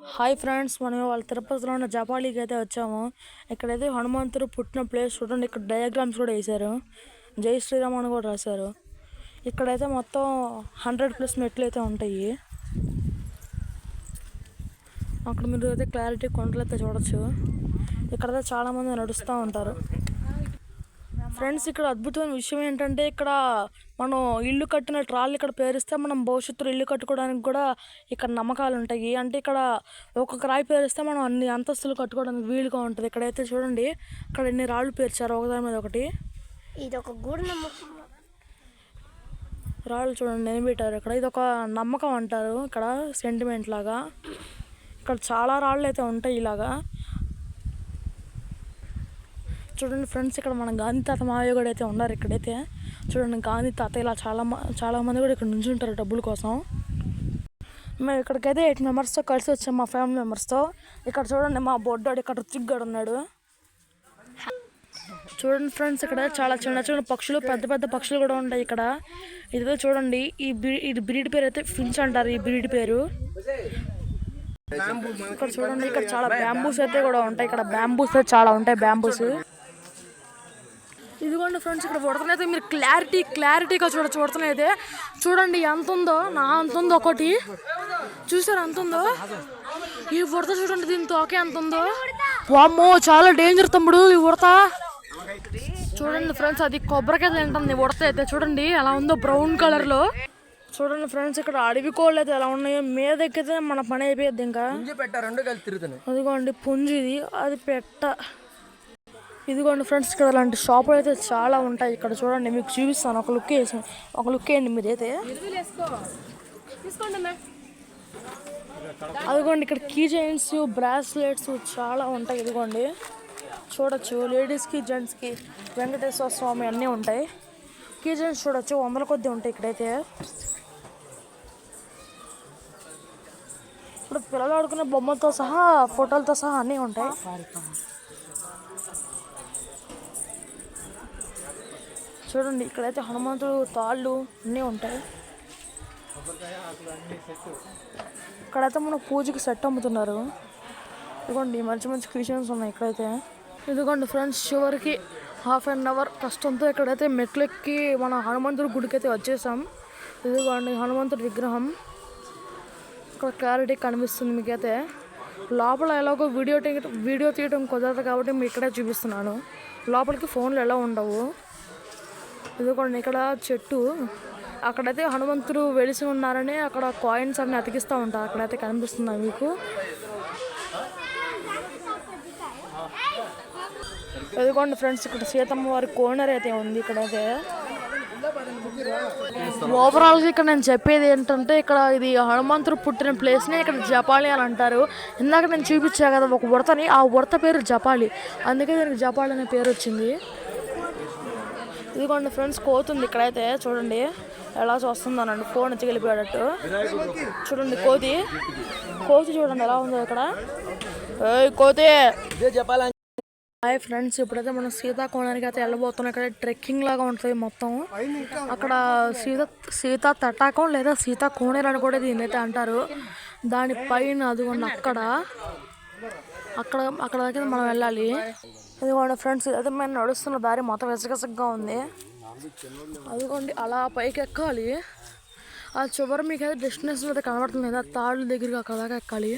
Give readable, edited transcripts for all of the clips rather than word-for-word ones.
Hi friends, మనం వాళ్ళ తిరుపతిలో ఉన్న జపాలికి అయితే వచ్చాము. ఇక్కడైతే హనుమంతుడు పుట్టిన ప్లేస్ చూడండి. ఇక్కడ డయాగ్రామ్స్ కూడా వేశారు, జై శ్రీరామ్ అని కూడా రాశారు. ఇక్కడైతే మొత్తం 100+ మెట్లు అయితే ఉంటాయి. అక్కడ మీరు అయితే క్లారిటీ కొండలు అయితే చూడొచ్చు. ఇక్కడైతే చాలామంది నడుస్తూ ఉంటారు. ఫ్రెండ్స్, ఇక్కడ అద్భుతమైన విషయం ఏంటంటే, ఇక్కడ మనం ఇల్లు కట్టిన ట్రాల్ ఇక్కడ పేరిస్తే మనం భవిష్యత్తులో ఇల్లు కట్టుకోవడానికి కూడా ఇక్కడ నమ్మకాలు ఉంటాయి. అంటే ఇక్కడ ఒక్కొక్క రాయి పేరిస్తే మనం అన్ని అంతస్తులు కట్టుకోవడానికి వీలుగా ఉంటుంది. ఇక్కడైతే చూడండి, ఇక్కడ ఎన్ని రాళ్ళు పేర్చారు ఒకదాని మీద ఒకటి. ఇది ఒక గూడు రాళ్ళు చూడండి ఎన్ని పెట్టారు ఇక్కడ. ఇది ఒక నమ్మకం అంటారు, ఇక్కడ సెంటిమెంట్ లాగా. ఇక్కడ చాలా రాళ్ళు అయితే ఉంటాయి ఇలాగా. చూడండి ఫ్రెండ్స్, ఇక్కడ మన గాంధీ తాత మావయ్య కూడా అయితే ఉన్నారు. ఇక్కడైతే చూడండి, గాంధీ తాత ఇలా చాలామంది కూడా ఇక్కడ నుంచి ఉంటారు డబ్బుల కోసం. మేము ఇక్కడికైతే 8 మెంబర్స్తో కలిసి వచ్చాము, మా ఫ్యామిలీ మెంబర్స్తో. ఇక్కడ చూడండి, మా బొడ్డాడు ఇక్కడ రుచిగ్గాడు ఉన్నాడు. చూడండి ఫ్రెండ్స్, ఇక్కడ చాలా చిన్న పక్షులు, పెద్ద పక్షులు కూడా ఉంటాయి ఇక్కడ. ఇదిగో చూడండి, ఇది బ్రీడ్ పేరు అయితే ఫించ్ అంటారు. ఈ బ్రీడ్ పేరు ఇక్కడ చూడండి. ఇక్కడ చాలా బ్యాంబూస్ అయితే కూడా ఉంటాయి. ఇక్కడ బ్యాంబూస్ చాలా ఉంటాయి, బ్యాంబూస్. ఇదిగోండి ఫ్రెండ్స్, ఇక్కడ ఉడతనైతే మీరు క్లారిటీగా చూడొచ్చు. ఉడతనైతే చూడండి ఎంత ఉందో, నా అంత ఉందో ఒకటి. చూసారు ఎంత ఉందో ఈ ఉడత? చూడండి దీని తోకే ఎంత ఉందో. వామ్మో, చాలా డేంజర్ తమ్ముడు ఈ ఉడత. చూడండి ఫ్రెండ్స్, అది కొబ్బరికాయ తింటుంది ఉడత అయితే. చూడండి ఎలా ఉందో, బ్రౌన్ కలర్లో. చూడండి ఫ్రెండ్స్, ఇక్కడ అడవి కోళ్ళు అయితే ఎలా ఉన్నాయో. మీద ఎక్కితే మన పని అయిపోయింది. ఇంకా అదిగోండి పుంజు, ఇది అది పెట్ట. ఇదిగోండి ఫ్రెండ్స్, ఇక్కడ అలాంటి షాపులు అయితే చాలా ఉంటాయి. ఇక్కడ చూడండి, మీకు చూపిస్తాను. ఒక లుక్ వేయండి మీరైతే. అదిగోండి, ఇక్కడ కీ చైన్స్, బ్రాస్లెట్స్ చాలా ఉంటాయి. ఇదిగోండి చూడొచ్చు, లేడీస్కి జెంట్స్కి వెంకటేశ్వర స్వామి అన్నీ ఉంటాయి. కీ చైన్స్ చూడొచ్చు, 100 కొద్ది ఉంటాయి ఇక్కడైతే. ఇప్పుడు పిల్లలు ఆడుకునే బొమ్మలతో సహా, ఫోటోలతో సహా అన్నీ ఉంటాయి. చూడండి, ఇక్కడైతే హనుమంతుడు తాళ్ళు అన్నీ ఉంటాయి. ఇక్కడైతే మన పూజకి సెట్ అమ్ముతున్నారు. ఇదిగోండి, మంచి క్రిస్టియన్స్ ఉన్నాయి ఇక్కడైతే. ఇదిగోండి ఫ్రెండ్స్, చివరికి 1/2 అవర్ కష్టంతో ఇక్కడైతే మెట్లెక్కి మన హనుమంతుడి గుడికి అయితే వచ్చేసాం. ఇదిగోండి హనుమంతుడి విగ్రహం. ఇక్కడ క్లారిటీ కనిపిస్తుంది మీకైతే. లోపల ఎలాగో వీడియో తీయడం కుదరదు కాబట్టి మీకు ఇక్కడే చూపిస్తున్నాను. లోపలికి ఫోన్లు ఎలా ఉండవు. ఇదిగోండి, ఇక్కడ చెట్టు. అక్కడైతే హనుమంతుడు వెలిసి ఉన్నారని అక్కడ కాయిన్స్ అన్ని అతికిస్తూ ఉంటారు. అక్కడైతే కనిపిస్తుంది మీకు. ఇదిగోండి ఫ్రెండ్స్, ఇక్కడ సీతమ్మ వారి కోనర్ అయితే ఉంది ఇక్కడైతే. ఓవరాల్గా ఇక్కడ నేను చెప్పేది ఏంటంటే, ఇక్కడ ఇది హనుమంతుడు పుట్టిన ప్లేస్ని ఇక్కడ జపాలి అని అంటారు. ఇందాక నేను చూపించా కదా ఒక ఉడతని, ఆ ఉడత పేరు జపాలి, అందుకే దీనికి జపాలి అనే పేరు వచ్చింది. ఇదిగోండి ఫ్రెండ్స్, కోతుంది ఇక్కడైతే. చూడండి ఎలా చూస్తుందోనండి, ఫోన్ ఎత్తి వెళ్ళిపోయాడట్టు. చూడండి కోతి చూడండి ఎలా ఉందో ఇక్కడ. కోతి. హాయ్ ఫ్రెండ్స్, ఇప్పుడైతే మనం సీతాకోణానికి అయితే వెళ్ళబోతున్నాం. ఇక్కడ ట్రెక్కింగ్ లాగా ఉంటుంది మొత్తం. అక్కడ సీతా తటాకం లేదా సీతా కోనేరు అని కూడా దీన్ని అయితే అంటారు. దానిపైన అదిగోండి అక్కడ దగ్గర మనం వెళ్ళాలి. అదిగోండి ఫ్రెండ్స్, అయితే మేము నడుస్తున్న దారి మొత్తం విసగసగ్గా ఉంది. అదిగోండి అలా పైకి ఎక్కాలి. ఆ చివరి మీకు అయితే డెస్టినేషన్ అయితే కనబడుతుంది కదా, తాళ్ళు దగ్గరికి అక్కడ దాకా ఎక్కాలి.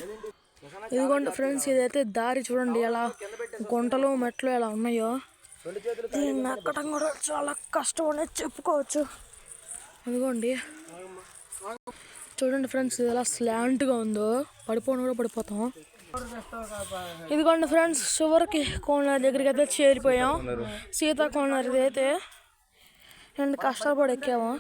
ఇదిగోండి ఫ్రెండ్స్, ఇదైతే దారి చూడండి ఎలా గుంటలు మెట్లు ఎలా ఉన్నాయో. దీన్ని ఎక్కడం కూడా చాలా కష్టం అనేది చెప్పుకోవచ్చు. ఇదిగోండి చూడండి ఫ్రెండ్స్, ఇది ఎలా స్లాంట్గా ఉందో, కూడా పడిపోతాం. ఇదిగోండి ఫ్రెండ్స్, చివరికి కోనర్ దగ్గరికి అయితే చేరిపోయాం. సీతా కోనర్ అయితే ఎంత కష్టపడి ఎక్కాము.